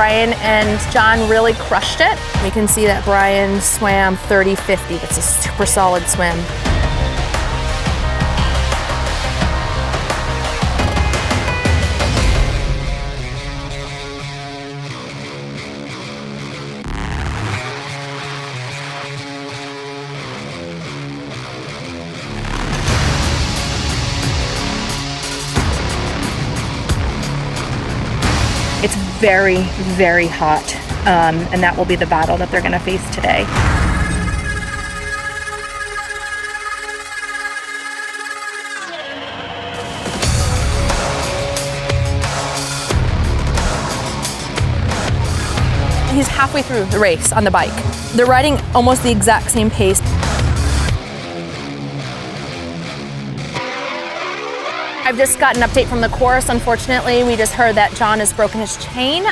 Brian and John really crushed it. We can see that Brian swam 30-50. That's a super solid swim. It's very, very hot, and that will be the battle that they're gonna face today. He's halfway through the race on the bike. They're riding almost the exact same pace. I've just got an update from the course. Unfortunately, we just heard that John has broken his chain.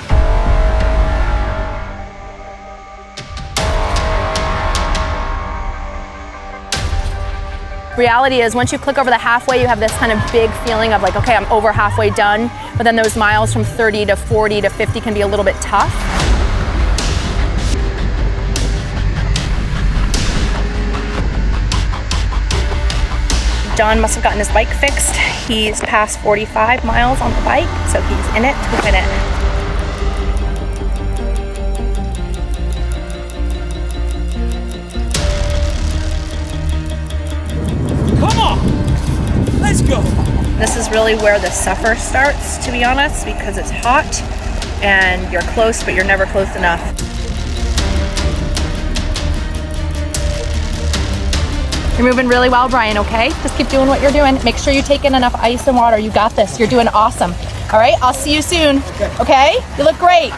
Reality is, once you click over the halfway, you have this kind of big feeling of like, okay, I'm over halfway done. But then those miles from 30 to 40 to 50 can be a little bit tough. John must have gotten his bike fixed. He's past 45 miles on the bike, so he's in it to win it. Come on, let's go. This is really where the suffer starts, to be honest, because it's hot and you're close, but you're never close enough. You're moving really well, Brian, okay? Just keep doing what you're doing. Make sure you take in enough ice and water. You got this. You're doing awesome. All right, I'll see you soon. Okay? You look great.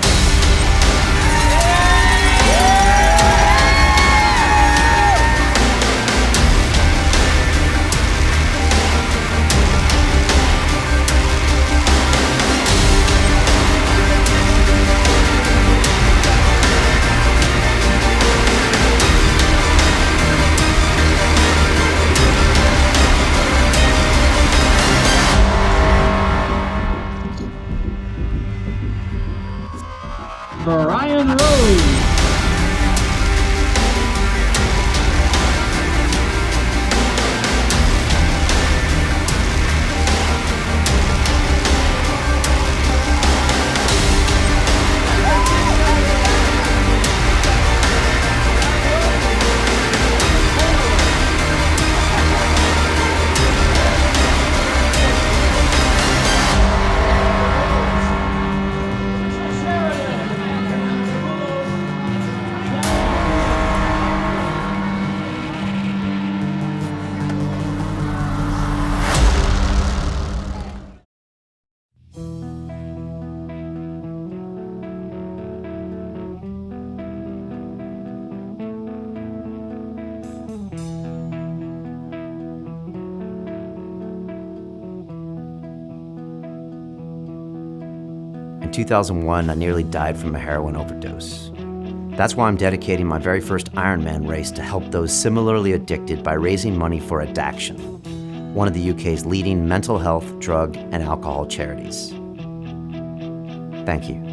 Brian Rose. In 2001, I nearly died from a heroin overdose. That's why I'm dedicating my very first Ironman race to help those similarly addicted by raising money for Addaction, one of the UK's leading mental health, drug, and alcohol charities. Thank you.